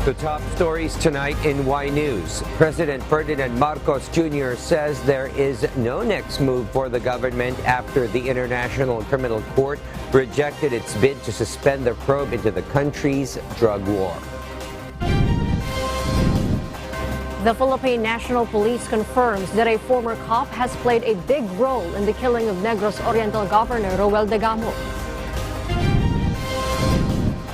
The top stories tonight in Y News. President Ferdinand Marcos Jr. says there is no next move for the government after the International Criminal Court rejected its bid to suspend the probe into the country's drug war. The Philippine National Police confirms that a former cop has played a big role in the killing of Negros Oriental Governor Roel Degamo.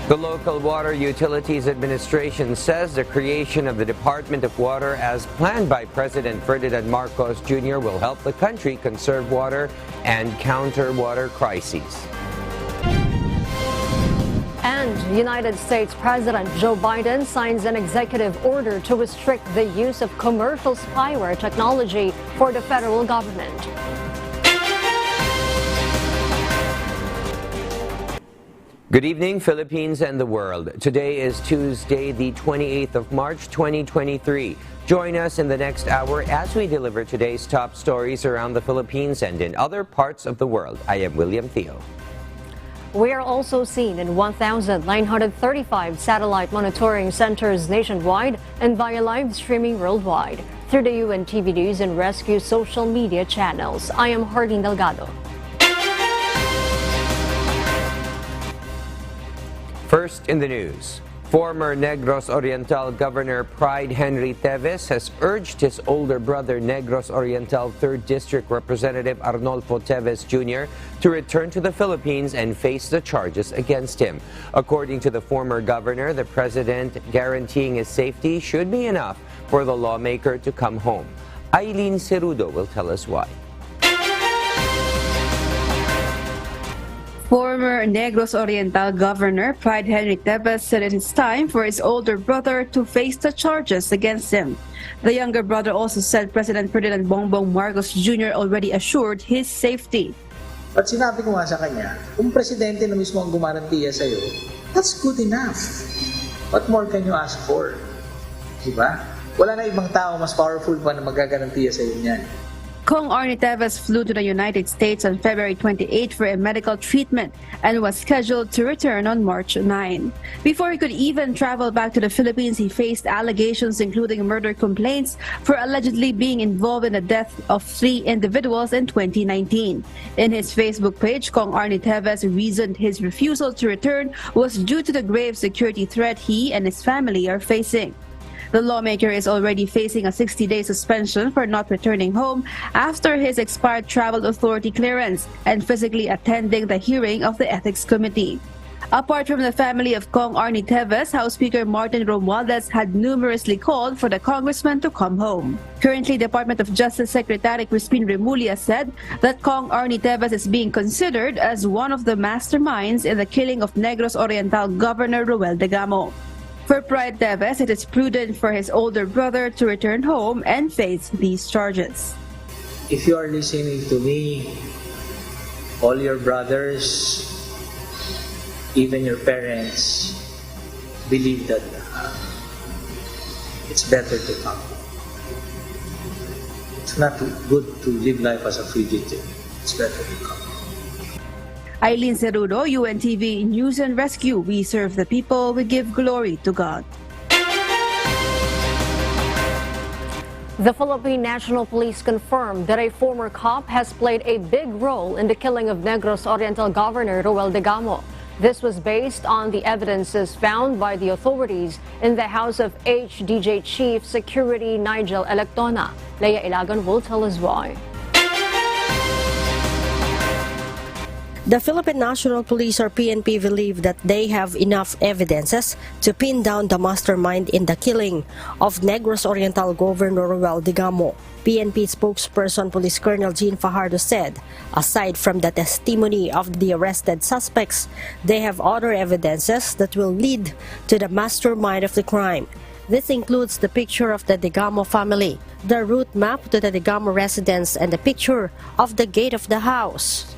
The Local Water Utilities Administration says the creation of the Department of Water as planned by President Ferdinand Marcos Jr. will help the country conserve water and counter water crises. And United States President Joe Biden signs an executive order to restrict the use of commercial spyware technology for the federal government. Good evening, Philippines and the world. Today is Tuesday, the 28th of March, 2023. Join us in the next hour as we deliver today's top stories around the Philippines and in other parts of the world. I am William Theo. We are also seen in 1,935 satellite monitoring centers nationwide and via live streaming worldwide through the UNTV News and Rescue social media channels. I am Harding Delgado. First in the news, former Negros Oriental Governor Pride Henry Teves has urged his older brother Negros Oriental 3rd District Representative Arnolfo Teves Jr. to return to the Philippines and face the charges against him. According to the former governor, the president guaranteeing his safety should be enough for the lawmaker to come home. Eileen Cerudo will tell us why. Former Negros Oriental Governor Pride Henry Teves said it is time for his older brother to face the charges against him. The younger brother also said President Ferdinand Bongbong Marcos Jr. already assured his safety. At sinabi ko nga sa kanya, kung presidente na mismo ang gumarantiya sa'yo, that's good enough. What more can you ask for? Diba? Wala na ibang tao mas powerful pa na magagarantiya sa'yo niyan. Kong Arnie Teves flew to the United States on February 28 for a medical treatment and was scheduled to return on March 9. Before he could even travel back to the Philippines, he faced allegations including murder complaints for allegedly being involved in the death of 3 individuals in 2019. In his Facebook page, Kong Arnie Teves reasoned his refusal to return was due to the grave security threat he and his family are facing. The lawmaker is already facing a 60-day suspension for not returning home after his expired travel authority clearance and physically attending the hearing of the Ethics Committee. Apart from the family of Kong Arnie Teves, House Speaker Martin Romualdez had numerously called for the congressman to come home. Currently, Department of Justice Secretary Crispin Remulla said that Kong Arnie Teves is being considered as one of the masterminds in the killing of Negros Oriental Governor Roel Degamo. For Pride Teves, it is prudent for his older brother to return home and face these charges. If you are listening to me, all your brothers, even your parents, believe that it's better to come. It's not good to live life as a fugitive. It's better to come. Eileen Cerudo, UNTV News and Rescue. We serve the people, we give glory to God. The Philippine National Police confirmed that a former cop has played a big role in the killing of Negros Oriental Governor Roel Degamo. This was based on the evidences found by the authorities in the house of HDJ Chief Security Nigel Electona. Leia Ilagan will tell us why. The Philippine National Police or PNP believe that they have enough evidences to pin down the mastermind in the killing of Negros Oriental Governor Roel Degamo. PNP spokesperson Police Colonel Jean Fajardo said, aside from the testimony of the arrested suspects, they have other evidences that will lead to the mastermind of the crime. This includes the picture of the Degamo family, the route map to the Degamo residence, and the picture of the gate of the house.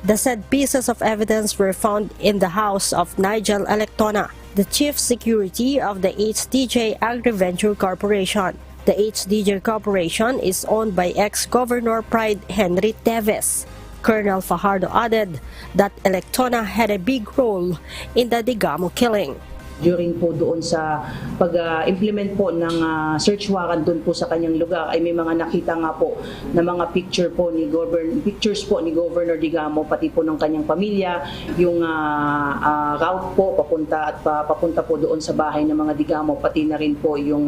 The said pieces of evidence were found in the house of Nigel Electona, the chief security of the HDJ Agriventure Corporation. The HDJ Corporation is owned by ex-Governor Pride Henry Teves. Colonel Fajardo added that Electona had a big role in the Degamo killing. During po doon sa pag-implement po ng search warrant doon po sa kanyang lugar ay may mga nakita nga po na mga pictures po ni Governor Digamo pati po ng kanyang pamilya, yung route po papunta po doon sa bahay ng mga Digamo, pati na rin po yung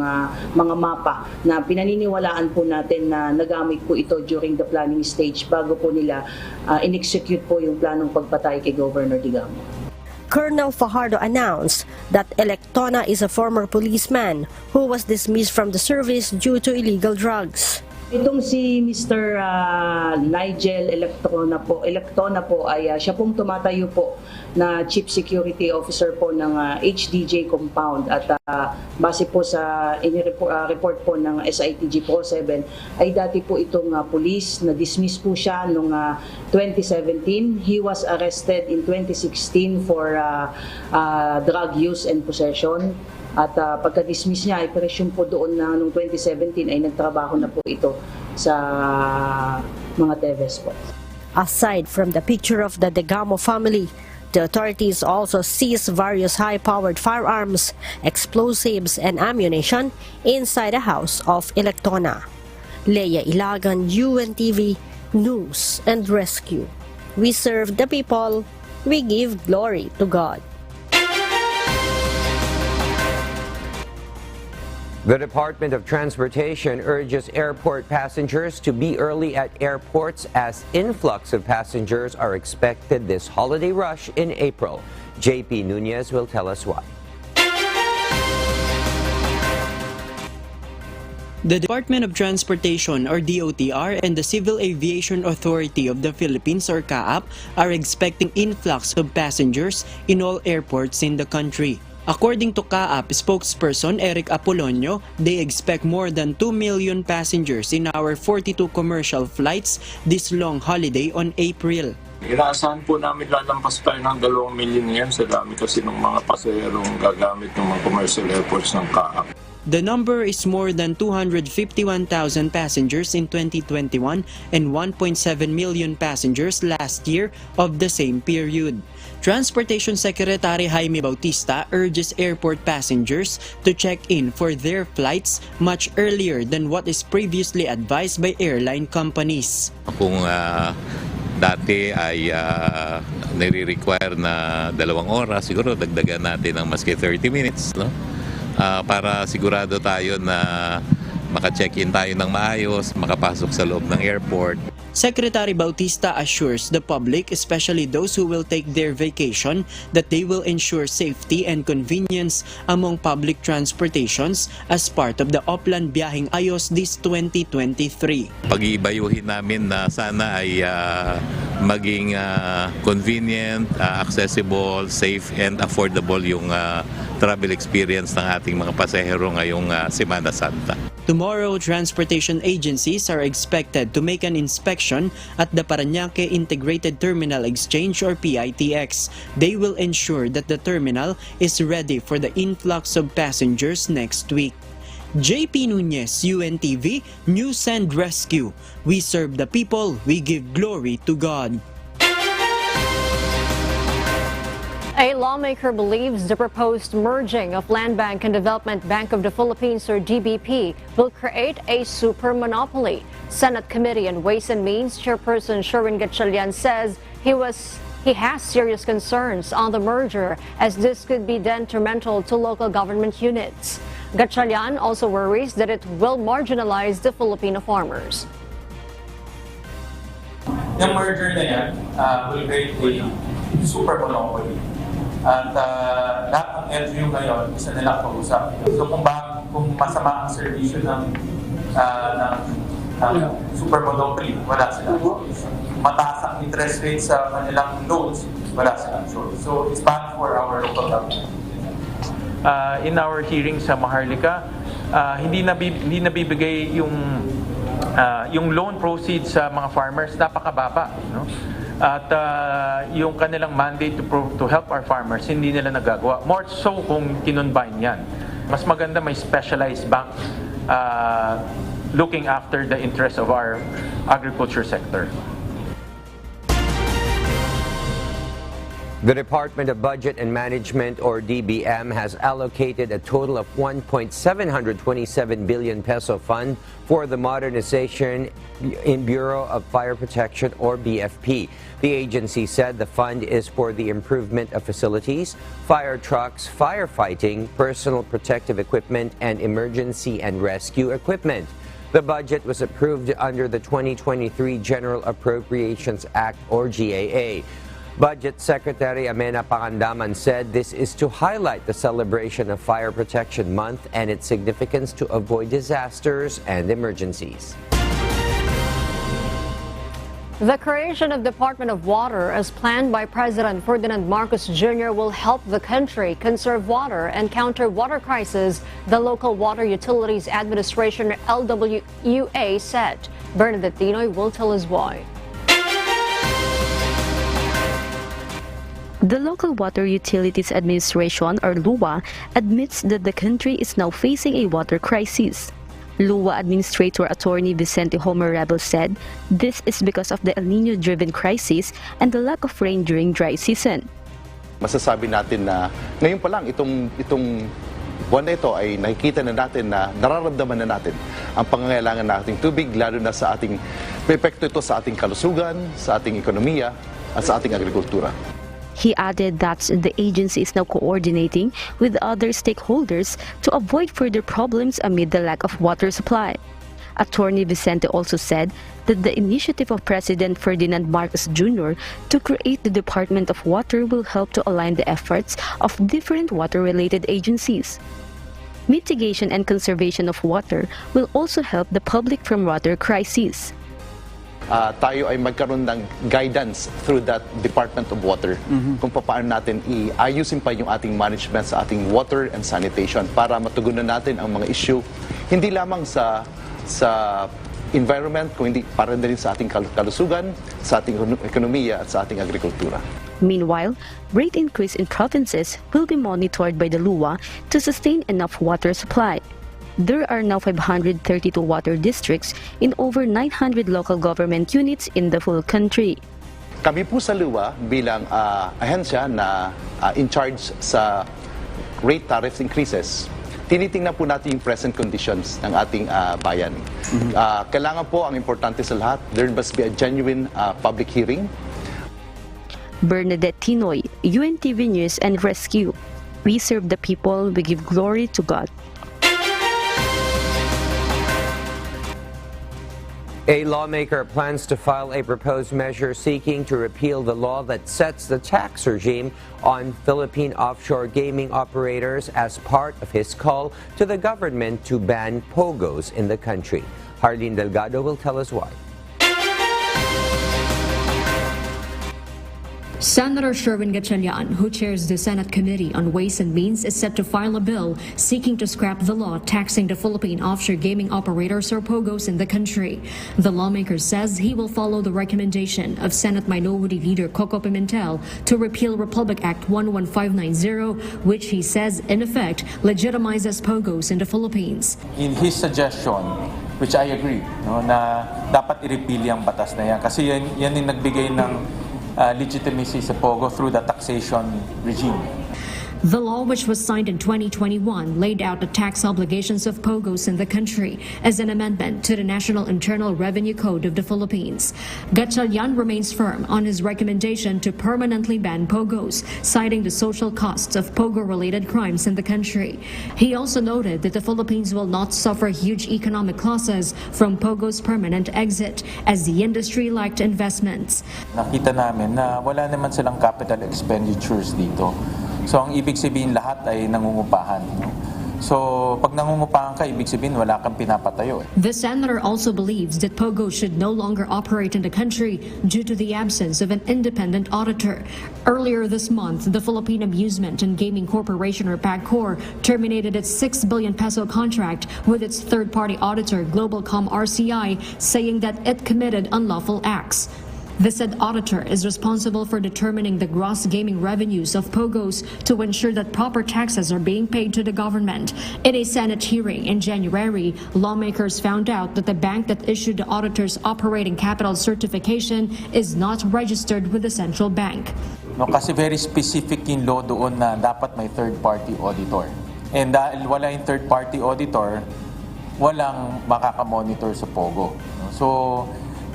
mga mapa na pinaniniwalaan po natin na nagamit po ito during the planning stage bago po nila in-execute po yung planong pagpatay kay Governor Digamo. Colonel Fajardo announced that Electona is a former policeman who was dismissed from the service due to illegal drugs. Itong si Mr. Nigel Electona po ay siya pong tumatayo po na Chief Security Officer po ng HDJ compound at base po sa report po ng SITG Pro 7 ay dati po itong police na dismiss po siya noong 2017. He was arrested in 2016 for drug use and possession. At pagka-dismiss niya, ay presume po doon na noong 2017 ay nagtrabaho na po ito sa mga Teves po. Aside from the picture of the Digamo family, the authorities also seized various high-powered firearms, explosives, and ammunition inside the house of Electona. Leia Ilagan, UNTV, News and Rescue. We serve the people, we give glory to God. The Department of Transportation urges airport passengers to be early at airports as influx of passengers are expected this holiday rush in April. JP Nunez will tell us why. The Department of Transportation or DOTR and the Civil Aviation Authority of the Philippines or CAAP are expecting influx of passengers in all airports in the country. According to CAAP spokesperson Eric Apolonio, they expect more than 2 million passengers in our 42 commercial flights this long holiday on April. Inaasahan po namin lalampas tayo ng 2 million ngayon sa dami kasi ng mga pasaherong gagamit ng mga commercial airports ng CAAP. The number is more than 251,000 passengers in 2021 and 1.7 million passengers last year of the same period. Transportation Secretary Jaime Bautista urges airport passengers to check in for their flights much earlier than what is previously advised by airline companies. Kung dati ay nire-require na 2 oras, siguro dagdagan natin ng maski 30 minutes, no? Para sigurado tayo na maka-check-in tayo ng maayos, makapasok sa loob ng airport. Secretary Bautista assures the public, especially those who will take their vacation, that they will ensure safety and convenience among public transportations as part of the Oplan Biyaheng Ayos this 2023. Pag-iibayuhin namin na sana ay maging convenient, accessible, safe and affordable yung travel experience ng ating mga pasahero ngayong Semana Santa. Tomorrow, transportation agencies are expected to make an inspection at the Parañaque Integrated Terminal Exchange or PITX. They will ensure that the terminal is ready for the influx of passengers next week. JP Nunez, UNTV, News and Rescue. We serve the people, we give glory to God. A lawmaker believes the proposed merging of Land Bank and Development Bank of the Philippines or DBP will create a super monopoly. Senate Committee on Ways and Means Chairperson Sherwin Gatchalian says he has serious concerns on the merger as this could be detrimental to local government units. Gatchalian also worries that it will marginalize the Filipino farmers. Yung merger na yan will create a super monopoly. At lahat ng LGU ngayon, isa nila pag-usap. So kung masama ang servisyo ng super monopoly, wala silang choice. Mataas ang interest rate sa kanilang loans, wala silang choice. So it's bad for our local government. In our hearing sa Maharlika, hindi nabibigay yung loan proceeds sa mga farmers, napakababa, no? At yung kanilang mandate to help our farmers, hindi nila nagagawa. More so kung kinonbine yan. Mas maganda may specialized bank looking after the interests of our agriculture sector. The Department of Budget and Management, or DBM, has allocated a total of 1.727 billion peso fund for the modernization in Bureau of Fire Protection, or BFP. The agency said the fund is for the improvement of facilities, fire trucks, firefighting, personal protective equipment, and emergency and rescue equipment. The budget was approved under the 2023 General Appropriations Act, or GAA. Budget Secretary Amena Pangandaman said this is to highlight the celebration of Fire Protection Month and its significance to avoid disasters and emergencies. The creation of Department of Water, as planned by President Ferdinand Marcos Jr., will help the country conserve water and counter water crisis, the Local Water Utilities Administration, LWUA, said. Bernadette Dinoy will tell us why. The Local Water Utilities Administration, or LUWA, admits that the country is now facing a water crisis. LUWA Administrator Attorney Vicente Homer Rebel said this is because of the El Nino-driven crisis and the lack of rain during dry season. Masasabi natin na ngayon pa lang itong buwan na ito ay nakikita na natin na nararamdaman na natin ang pangangailangan ng ating tubig, lalo na sa ating epekto ito sa ating kalusugan, sa ating ekonomiya at sa ating agrikultura. He added that the agency is now coordinating with other stakeholders to avoid further problems amid the lack of water supply. Attorney Vicente also said that the initiative of President Ferdinand Marcos Jr. to create the Department of Water will help to align the efforts of different water-related agencies. Mitigation and conservation of water will also help the public from water crises. Tayo ay magkaroon ng guidance through that Department of Water kung paano natin iayusin pa yung ating management sa ating water and sanitation para matugunan natin ang mga issue hindi lamang sa environment, kundi para rin sa ating kalusugan, sa ating ekonomiya at sa ating agrikultura. Meanwhile, rate increase in provinces will be monitored by the LUWA to sustain enough water supply. There are now 532 water districts in over 900 local government units in the full country. Kami po sa LUWA bilang ahensya na in charge sa rate tariff increases, tinitingnan po natin yung present conditions ng ating bayan. Kailangan po, ang importante sa lahat, there must be a genuine public hearing. Bernadette Dinoy, UNTV News and Rescue. We serve the people, we give glory to God. A lawmaker plans to file a proposed measure seeking to repeal the law that sets the tax regime on Philippine offshore gaming operators as part of his call to the government to ban POGOs in the country. Harleen Delgado will tell us why. Senator Sherwin Gatchalian, who chairs the Senate Committee on Ways and Means, is set to file a bill seeking to scrap the law taxing the Philippine offshore gaming operators, or POGOs, in the country. The lawmaker says he will follow the recommendation of Senate Minority Leader Coco Pimentel to repeal Republic Act 11590, which he says, in effect, legitimizes POGOs in the Philippines. In his suggestion, which I agree, na dapat i-repeal yung batas na yan kasi yan yung nagbigay ng legitimacy sa POGO through the taxation regime. The law, which was signed in 2021, laid out the tax obligations of POGOs in the country as an amendment to the National Internal Revenue Code of the Philippines. Gatchalian remains firm on his recommendation to permanently ban POGOs, citing the social costs of POGO-related crimes in the country. He also noted that the Philippines will not suffer huge economic losses from POGO's permanent exit, as the industry lacked investments. Nakita namin na wala naman silang capital expenditures dito. So ang ibig sabihin lahat ay nangungupahan. So pag nangungupahan ka, ibig sabihin wala kang pinapatayo. The senator also believes that POGO should no longer operate in the country due to the absence of an independent auditor. Earlier this month, the Philippine Amusement and Gaming Corporation, or PAGCOR, terminated its 6 billion peso contract with its third-party auditor, Globalcom RCI, saying that it committed unlawful acts. The said auditor is responsible for determining the gross gaming revenues of POGOs to ensure that proper taxes are being paid to the government. In a Senate hearing in January, lawmakers found out that the bank that issued the auditor's operating capital certification is not registered with the central bank. No, kasi very specific yung law doon na dapat may third-party auditor. And dahil wala yung third-party auditor, walang makaka-monitor sa POGO. So,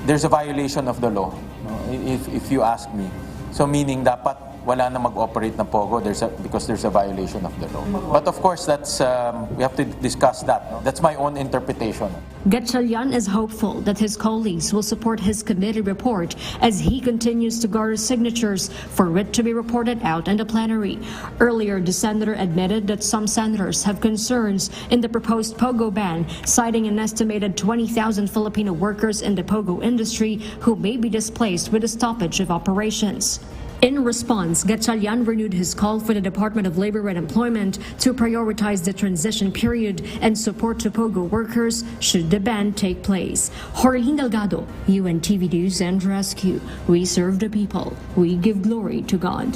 there's a violation of the law, if you ask me. So, meaning dapat wala na mag-operate na POGO because there's a violation of the law. But of course, that's we have to discuss that. No? That's my own interpretation. Gatchalian is hopeful that his colleagues will support his committee report as he continues to garner signatures for it to be reported out in the plenary. Earlier, the senator admitted that some senators have concerns in the proposed POGO ban, citing an estimated 20,000 Filipino workers in the POGO industry who may be displaced with the stoppage of operations. In response, Gatchalian renewed his call for the Department of Labor and Employment to prioritize the transition period and support to POGO workers should the ban take place. Jorlin Delgado, UNTV News and Rescue. We serve the people. We give glory to God.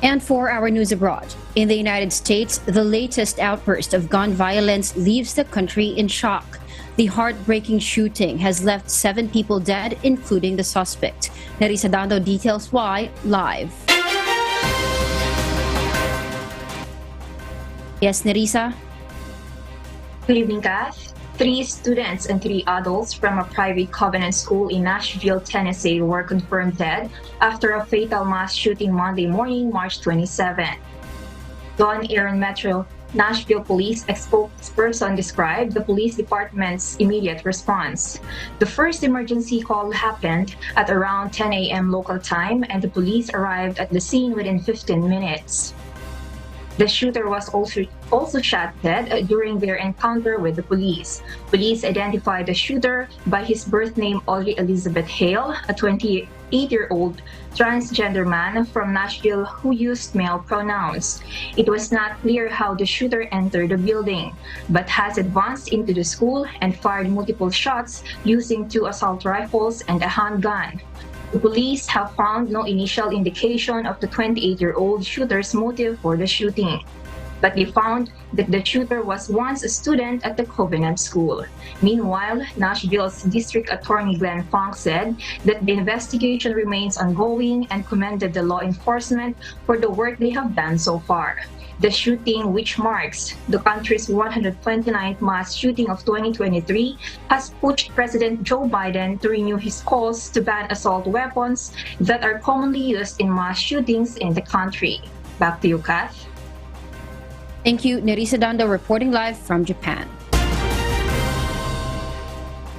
And for our news abroad, in the United States, the latest outburst of gun violence leaves the country in shock. The heartbreaking shooting has left 7 people dead, including the suspect. Nerissa Dando details why live. Yes, Nerissa? Good evening, Kath. 3 students and 3 adults from a private covenant school in Nashville, Tennessee were confirmed dead after a fatal mass shooting Monday morning, March 27. Don Aaron Metro Nashville Police spokesperson described the police department's immediate response. The first emergency call happened at around 10 a.m. local time, and the police arrived at the scene within 15 minutes. The shooter was also shot dead during their encounter with the police. Police identified the shooter by his birth name, Audrey Elizabeth Hale, a 28-year-old transgender man from Nashville who used male pronouns. It was not clear how the shooter entered the building, but has advanced into the school and fired multiple shots using 2 assault rifles and a handgun. The police have found no initial indication of the 28-year-old shooter's motive for the shooting, but they found that the shooter was once a student at the Covenant School. Meanwhile, Nashville's District Attorney Glenn Funk said that the investigation remains ongoing and commended the law enforcement for the work they have done so far. The shooting, which marks the country's 129th mass shooting of 2023, has pushed President Joe Biden to renew his calls to ban assault weapons that are commonly used in mass shootings in the country. Back to you, Kath. Thank you, Nerissa Dando, reporting live from Japan.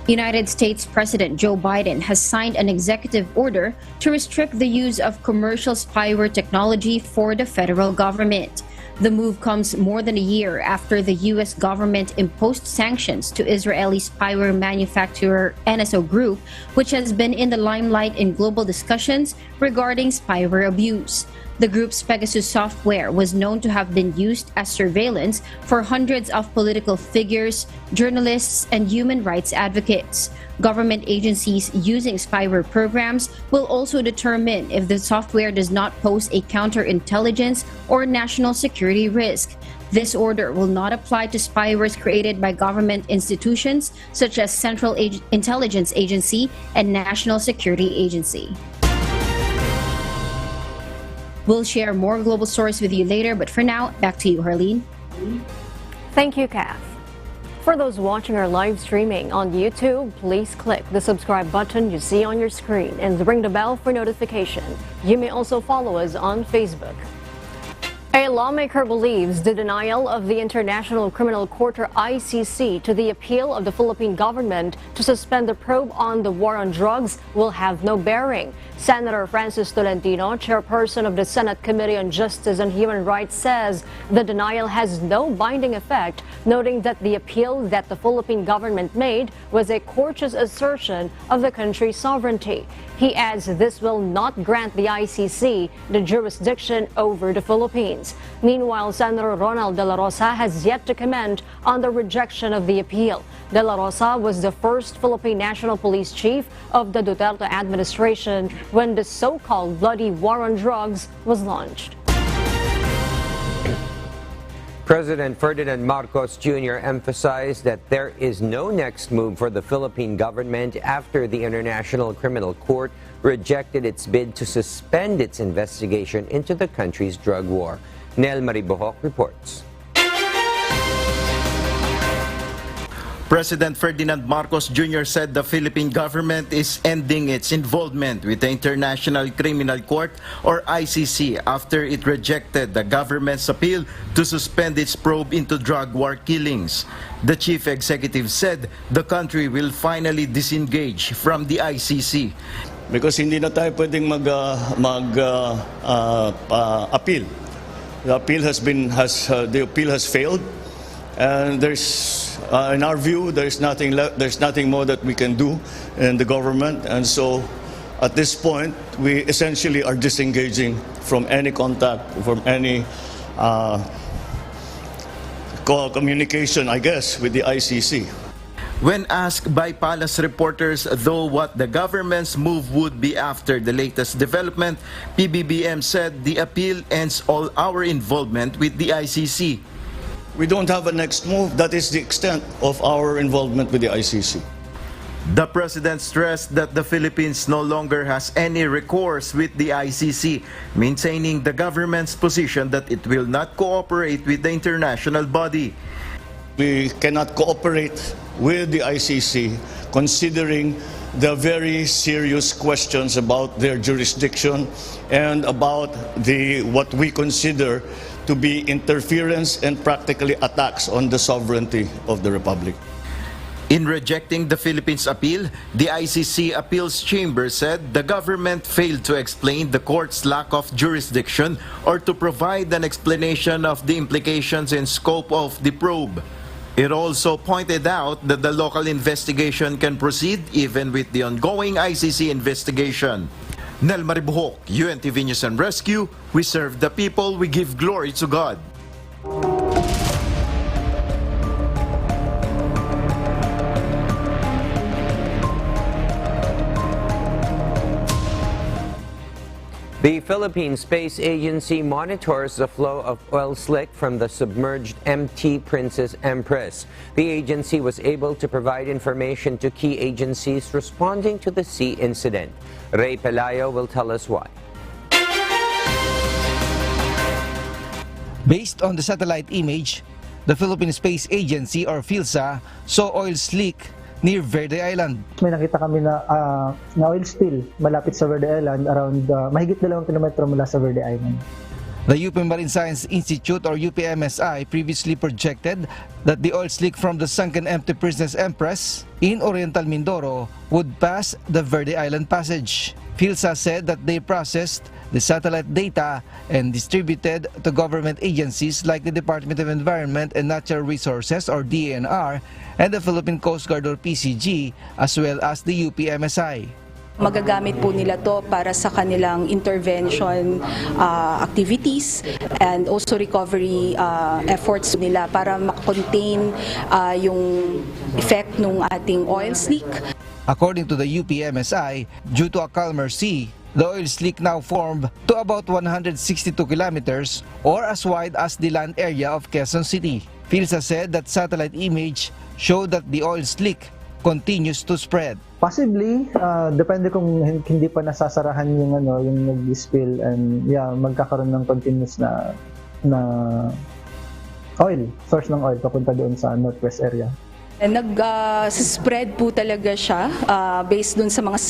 United States President Joe Biden has signed an executive order to restrict the use of commercial spyware technology for the federal government. The move comes more than a year after the U.S. government imposed sanctions to Israeli spyware manufacturer NSO Group, which has been in the limelight in global discussions regarding spyware abuse. The group's Pegasus software was known to have been used as surveillance for hundreds of political figures, journalists, and human rights advocates. Government agencies using spyware programs will also determine if the software does not pose a counterintelligence or national security risk. This order will not apply to spywares created by government institutions such as Central Intelligence Agency and National Security Agency. We'll share more global stories with you later, but for now, back to you, Harleen. Thank you, Kath. For those watching our live streaming on YouTube, please click the subscribe button you see on your screen and ring the bell for notification. You may also follow us on Facebook. A lawmaker believes the denial of the International Criminal Court, or ICC, to the appeal of the Philippine government to suspend the probe on the war on drugs will have no bearing. Senator Francis Tolentino, chairperson of the Senate Committee on Justice and Human Rights, says the denial has no binding effect, noting that the appeal that the Philippine government made was a courteous assertion of the country's sovereignty. He adds this will not grant the ICC the jurisdiction over the Philippines. Philippines. Meanwhile, Senator Ronald De La Rosa has yet to comment on the rejection of the appeal. De La Rosa was the first Philippine National Police Chief of the Duterte administration when the so-called bloody war on drugs was launched. President Ferdinand Marcos Jr. emphasized that there is no next move for the Philippine government after the International Criminal Court rejected its bid to suspend its investigation into the country's drug war. Nel Maribojoc reports. President Ferdinand Marcos Jr. said the Philippine government is ending its involvement with the International Criminal Court or ICC after it rejected the government's appeal to suspend its probe into drug war killings. The chief executive said the country will finally disengage from the ICC. Because hindi na tayo pwedeng appeal. The appeal has failed, and in our view, there's nothing more that we can do in the government, and so at this point, we essentially are disengaging from any contact, from any communication, I guess, with the ICC. When asked by Palace reporters, though, what the government's move would be after the latest development, PBBM said the appeal ends all our involvement with the ICC. We don't have a next move. That is the extent of our involvement with the ICC. The president stressed that the Philippines no longer has any recourse with the ICC, maintaining the government's position that it will not cooperate with the international body. We cannot cooperate with the ICC considering the very serious questions about their jurisdiction and about what we consider to be interference and practically attacks on the sovereignty of the Republic. In rejecting the Philippines' appeal, the ICC Appeals Chamber said the government failed to explain the court's lack of jurisdiction or to provide an explanation of the implications and scope of the probe. It also pointed out that the local investigation can proceed even with the ongoing ICC investigation. Nel Maribojoc, UNTV News and Rescue. We serve the people, we give glory to God. The Philippine Space Agency monitors the flow of oil slick from the submerged MT Princess Empress. The agency was able to provide information to key agencies responding to the sea incident. Ray Pelayo will tell us why. Based on the satellite image, the Philippine Space Agency or PhilSA saw oil slick near Verde Island. May nakita kami na oil spill malapit sa Verde Island, around mahigit 2 kilometro mula sa Verde Island. The UP Marine Science Institute or UPMSI previously projected that the oil slick from the sunken MT Princess Empress in Oriental Mindoro would pass the Verde Island Passage. PhilSA said that they processed the satellite data and distributed to government agencies like the Department of Environment and Natural Resources or DENR and the Philippine Coast Guard or PCG as well as the UPMSI. Magagamit po nila to para sa kanilang intervention activities and also recovery efforts nila para makontain yung effect ng ating oil slick. According to the UPMSI, due to a calmer sea, the oil slick now formed to about 162 kilometers or as wide as the land area of Quezon City. PhilSA said that satellite image showed that the oil slick continues to spread. Possibly, depende kung hindi pa nasasarahan yung nag-spill and magkakaroon ng continuous na oil, source ng oil papunta doon sa northwest area. Nag-spread po talaga siya based dun sa mga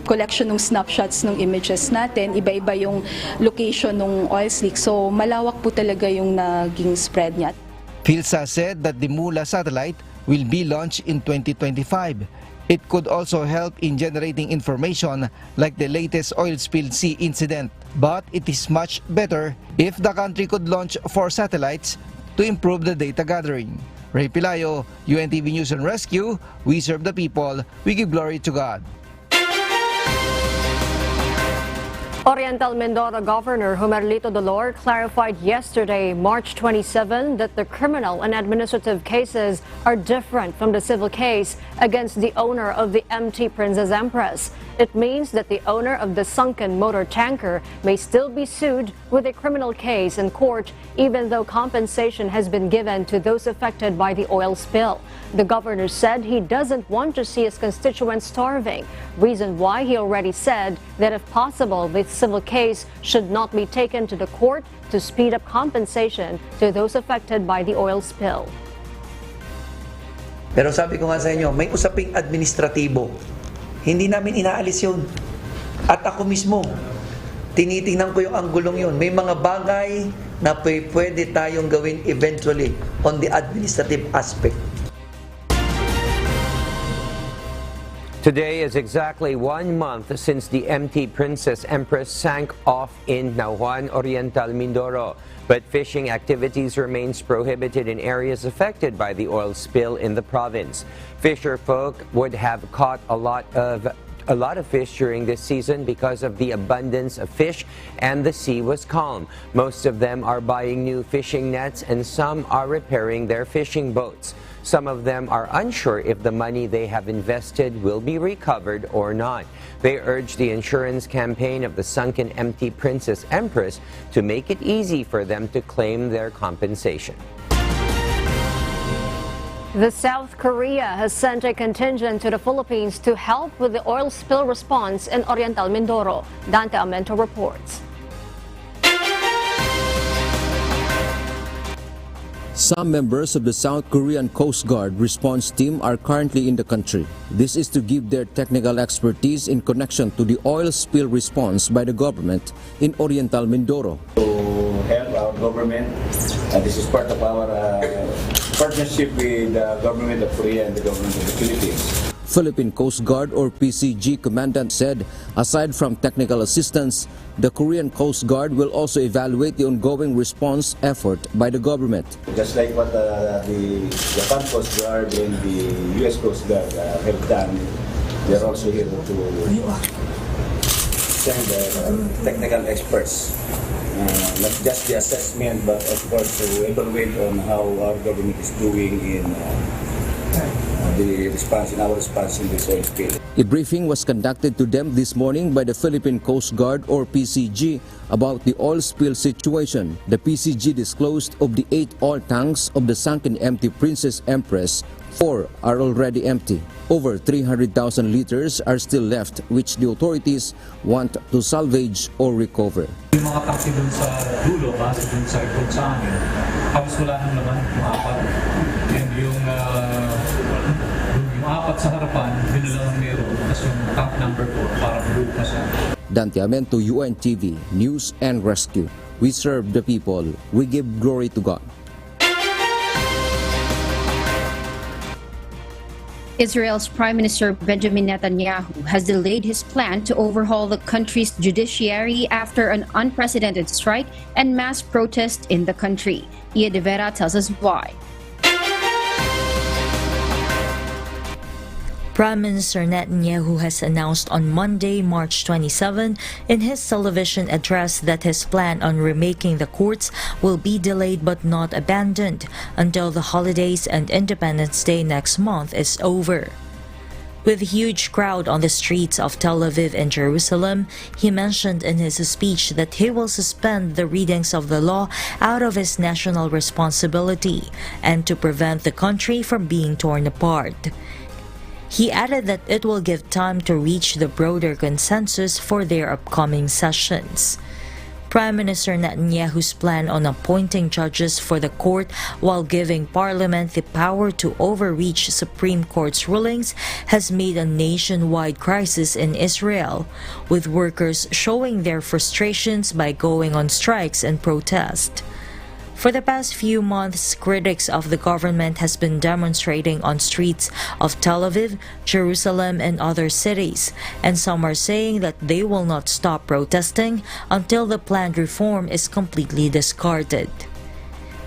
collection ng snapshots ng images natin. Iba-iba yung location ng oil slick. So malawak po talaga yung naging spread niya. PhilSA said that the Mula satellite will be launched in 2025. It could also help in generating information like the latest oil spill sea incident. But it is much better if the country could launch 4 satellites to improve the data gathering. Ray Pelayo, UNTV News and Rescue. We serve the people, we give glory to God. Oriental Mindoro Governor Jomerlito Dolor clarified yesterday, March 27, that the criminal and administrative cases are different from the civil case against the owner of the MT Princess Empress. It means that the owner of the sunken motor tanker may still be sued with a criminal case in court, even though compensation has been given to those affected by the oil spill. The governor said he doesn't want to see his constituents starving, reason why he already said that if possible, the civil case should not be taken to the court to speed up compensation to those affected by the oil spill. Pero sabi ko nga sa inyo, may usaping administratibo. Hindi namin inaalis yun. At ako mismo, tinitingnan ko yung anggulong yun. May mga bagay na pwede tayong gawin eventually on the administrative aspect. Today is exactly 1 month since the MT Princess Empress sank off in Nauhan, Oriental Mindoro. But fishing activities remains prohibited in areas affected by the oil spill in the province. Fisher folk would have caught a lot of fish during this season because of the abundance of fish and the sea was calm. Most of them are buying new fishing nets and some are repairing their fishing boats. Some of them are unsure if the money they have invested will be recovered or not. They urge the insurance campaign of the sunken MT Princess Empress to make it easy for them to claim their compensation. The South Korea has sent a contingent to the Philippines to help with the oil spill response in Oriental Mindoro. Dante Amento reports. Some members of the South Korean Coast Guard response team are currently in the country. This is to give their technical expertise in connection to the oil spill response by the government in Oriental Mindoro. To help our government, this is part of our partnership with the government of Korea and the government of the Philippines. Philippine Coast Guard or PCG commandant said, aside from technical assistance, the Korean Coast Guard will also evaluate the ongoing response effort by the government. Just like what the Japan Coast Guard and the US Coast Guard have done, they are also here to send technical experts. Not just the assessment, but of course to evaluate on how our government is doing in our response in this oil spill. A briefing was conducted to them this morning by the Philippine Coast Guard or PCG about the oil spill situation. The PCG disclosed of the 8 oil tanks of the sunken MT Princess Empress, 4 are already empty. Over 300,000 liters are still left, which the authorities want to salvage or recover. Yung mga tangke dun sa dulo, kasi dun sa ikot sa amin, halos wala nang naman yung 4. And yung 4 sa harapan, yun na lang meron. Tapos yung tank number 4, parang bukas siya. Dante Amento, UNTV, News and Rescue. We serve the people. We give glory to God. Israel's Prime Minister Benjamin Netanyahu has delayed his plan to overhaul the country's judiciary after an unprecedented strike and mass protest in the country. Ia de Vera tells us why. Prime Minister Netanyahu has announced on Monday, March 27, in his television address that his plan on remaking the courts will be delayed but not abandoned until the holidays and Independence Day next month is over. With a huge crowd on the streets of Tel Aviv and Jerusalem, he mentioned in his speech that he will suspend the readings of the law out of his national responsibility and to prevent the country from being torn apart. He added that it will give time to reach the broader consensus for their upcoming sessions. Prime Minister Netanyahu's plan on appointing judges for the court while giving Parliament the power to overreach Supreme Court's rulings has made a nationwide crisis in Israel, with workers showing their frustrations by going on strikes and protest. For the past few months, critics of the government has been demonstrating on streets of Tel Aviv, Jerusalem, and other cities, and some are saying that they will not stop protesting until the planned reform is completely discarded.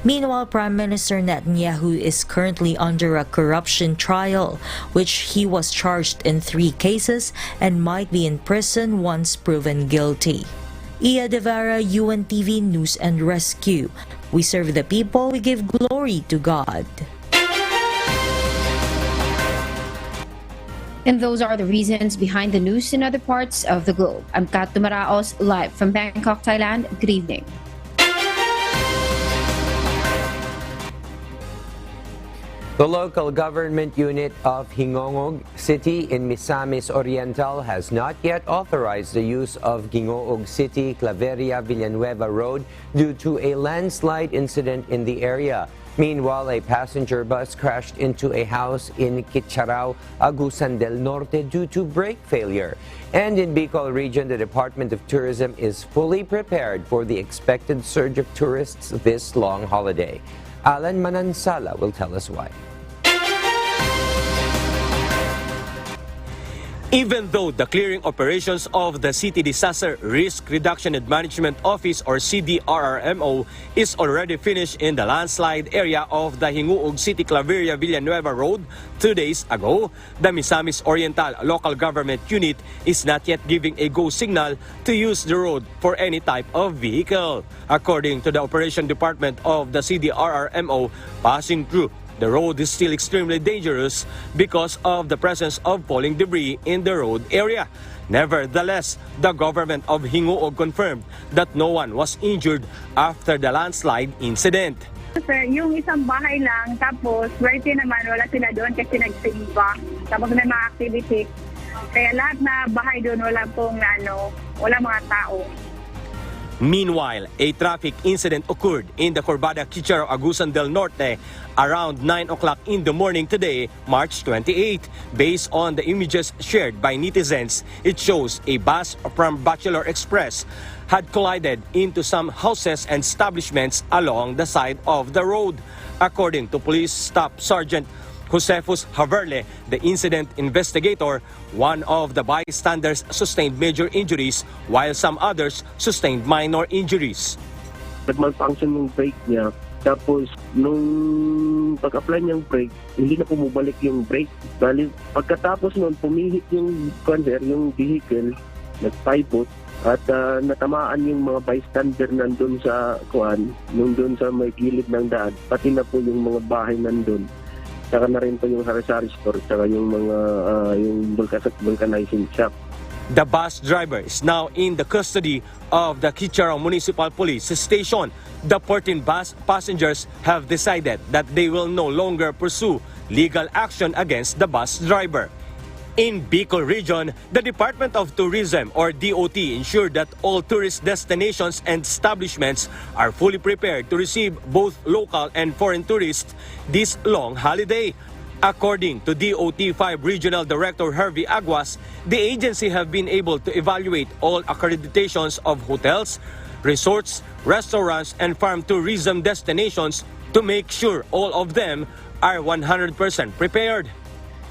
Meanwhile, Prime Minister Netanyahu is currently under a corruption trial, which he was charged in 3 cases and might be in prison once proven guilty. Iya Devara, UNTV News and Rescue. We serve the people, we give glory to God. And those are the reasons behind the news in other parts of the globe. I'm Kat Dumaraos, live from Bangkok, Thailand. Good evening. The local government unit of Hingoog City in Misamis Oriental has not yet authorized the use of Hingoog City Claveria Villanueva Road due to a landslide incident in the area. Meanwhile, a passenger bus crashed into a house in Kitcharao, Agusan del Norte due to brake failure. And in Bicol region, the Department of Tourism is fully prepared for the expected surge of tourists this long holiday. Alan Manansala will tell us why. Even though the clearing operations of the City Disaster Risk Reduction and Management Office or CDRRMO is already finished in the landslide area of the Hingoog City Claveria Villanueva Road 2 days ago, the Misamis Oriental Local Government Unit is not yet giving a go signal to use the road for any type of vehicle. According to the Operation Department of the CDRRMO, passing through the road is still extremely dangerous because of the presence of falling debris in the road area. Nevertheless, the government of Hingoog confirmed that no one was injured after the landslide incident. Sir, yung isang bahay lang, tapos swerte naman wala sila doon kasi nagsimba. Tapos may mga activity. Kaya lahat na bahay doon wala mga tao. Meanwhile, a traffic incident occurred in the Corbada Kitcharao Agusan del Norte around 9 o'clock in the morning today, March 28. Based on the images shared by netizens, it shows a bus from Bachelor Express had collided into some houses and establishments along the side of the road. According to Police Staff Sergeant Josefus Haverle, the incident investigator, one of the bystanders sustained major injuries while some others sustained minor injuries. Nag-malfunction yung brake niya, tapos nung pag-apply niyang brake, hindi na pumubalik yung brake. Dahil pagkatapos nun, pumihit yung vehicle, nagpaipot, at natamaan yung mga bystander nandun sa nandun sa may gilid ng daan, pati na po yung mga bahay nandun. Saka na rin po yung sari-sari store, saka yung mga yung vulcanizing shop. The bus driver is now in the custody of the Kitcharao Municipal Police Station. The 14 bus passengers have decided that they will no longer pursue legal action against the bus driver. In Bicol region, the Department of Tourism or DOT ensured that all tourist destinations and establishments are fully prepared to receive both local and foreign tourists this long holiday. According to DOT 5 Regional Director Hervey Aguas, the agency have been able to evaluate all accreditations of hotels, resorts, restaurants, and farm tourism destinations to make sure all of them are 100% prepared.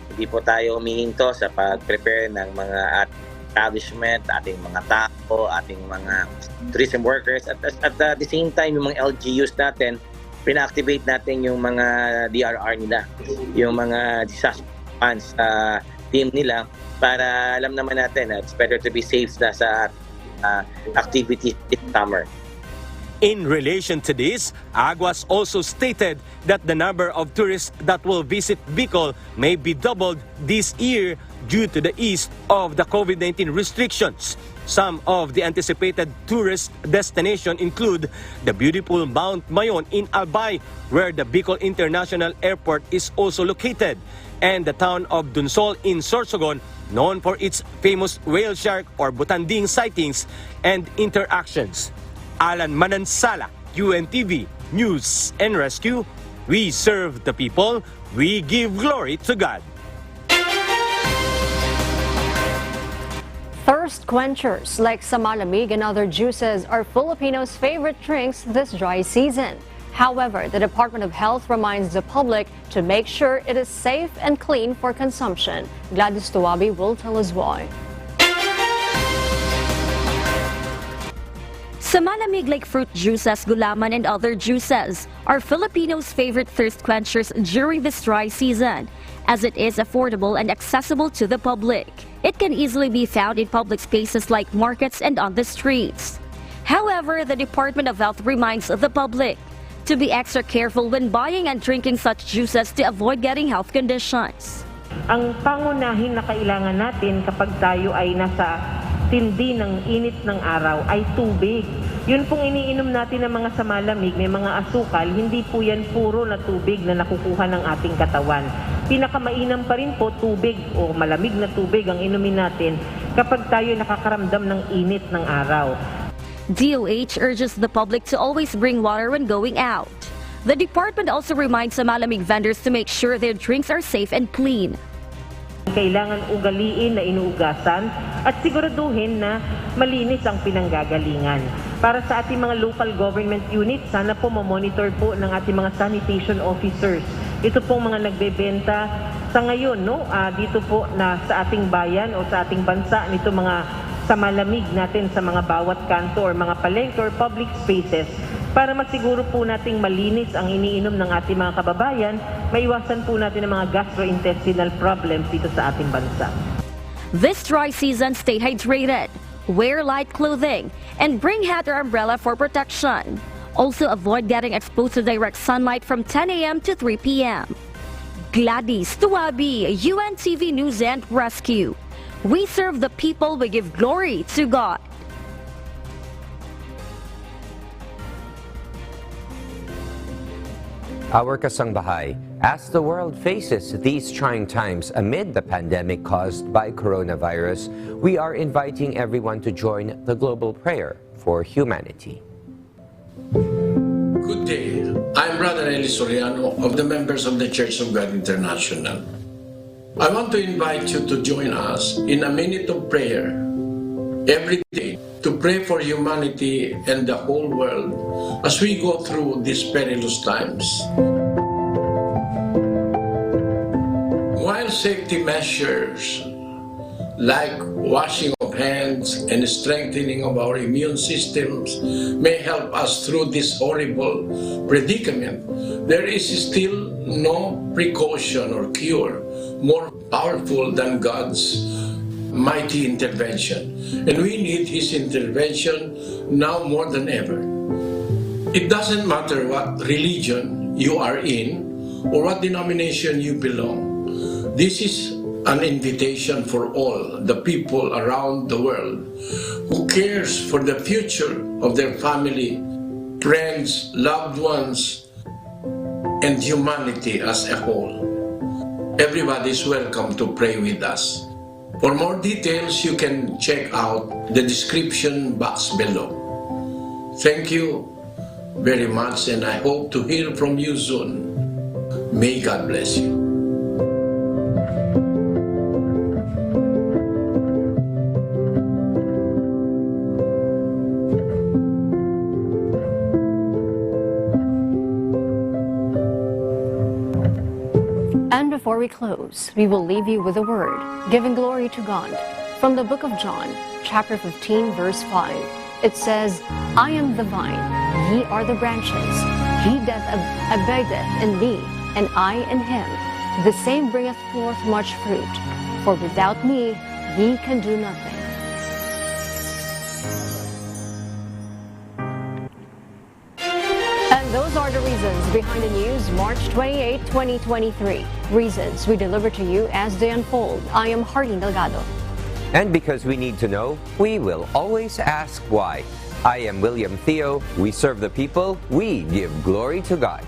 Hindi po tayo humihinto sa pag-prepare ng mga establishment, ating mga tao, ating mga tourism workers. At the same time, yung mga LGUs natin, pina-activate natin yung mga DRR nila, yung mga disaster response team nila para alam naman natin na it's better to be safe na sa activities this summer. In relation to this, Aguas also stated that the number of tourists that will visit Bicol may be doubled this year due to the ease of the COVID-19 restrictions. Some of the anticipated tourist destinations include the beautiful Mount Mayon in Albay, where the Bicol International Airport is also located, and the town of Dunsol in Sorsogon, known for its famous whale shark or butanding sightings and interactions. Alan Manansala, UNTV News and Rescue. We serve the people, we give glory to God. Thirst quenchers like samalamig and other juices are Filipinos' favorite drinks this dry season. However, the Department of Health reminds the public to make sure it is safe and clean for consumption. Gladys Tuwabi will tell us why. Samalamig like fruit juices, gulaman, and other juices are Filipinos' favorite thirst quenchers during this dry season, as it is affordable and accessible to the public. It can easily be found in public spaces like markets and on the streets. However, the Department of Health reminds the public to be extra careful when buying and drinking such juices to avoid getting health conditions. Ang pangunahin na kailangan natin kapag tayo ay nasa tindi ng init ng araw ay tubig. Yun pong iniinom natin ng mga samalamig, may mga asukal, hindi po yan puro na tubig na nakukuha ng ating katawan. Pinakamainam pa rin po tubig o malamig na tubig ang inumin natin kapag tayo nakakaramdam ng init ng araw. DOH urges the public to always bring water when going out. The department also reminds the malamig vendors to make sure their drinks are safe and clean. Kailangan ugaliin na inuugasan at siguraduhin na malinis ang pinanggagalingan. Para sa ating mga local government units, sana po mamonitor po ng ating mga sanitation officers. Ito pong mga nagbebenta sa ngayon, dito po na sa ating bayan o sa ating bansa, nito mga sa malamig natin sa mga bawat kanto or mga palengke or public spaces para masiguro po nating malinis ang iniinom ng ating mga kababayan, maiwasan po natin ang mga gastrointestinal problems dito sa ating bansa. This dry season, stay hydrated, wear light clothing, and bring hat or umbrella for protection. Also, avoid getting exposed to direct sunlight from 10 a.m. to 3 p.m. Gladys Tuwabi, UNTV News and Rescue. We serve the people, we give glory to God. Our kasangbahay, as the world faces these trying times amid the pandemic caused by coronavirus, we are inviting everyone to join the global prayer for humanity. Good day. I'm Brother Eli Soriano of the members of the Church of God International. I want to invite you to join us in a minute of prayer every day to pray for humanity and the whole world as we go through these perilous times. While safety measures like washing of hands and strengthening of our immune systems may help us through this horrible predicament, there is still no precaution or cure more powerful than God's mighty intervention. And we need His intervention now more than ever. It doesn't matter what religion you are in or what denomination you belong. This is an invitation for all the people around the world who cares for the future of their family, friends, loved ones, and humanity as a whole. Everybody is welcome to pray with us. For more details, you can check out the description box below. Thank you very much, and I hope to hear from you soon. May God bless you. And before we close, we will leave you with a word, giving glory to God. From the book of John, chapter 15, verse 5, it says, I am the vine, ye are the branches. He that abideth in me, and I in him, the same bringeth forth much fruit. For without me, ye can do nothing. And those are the reasons behind the news, March 28, 2023. Reasons we deliver to you as they unfold. I am Harding Delgado. And because we need to know, we will always ask why. I am William Theo. We serve the people. We give glory to God.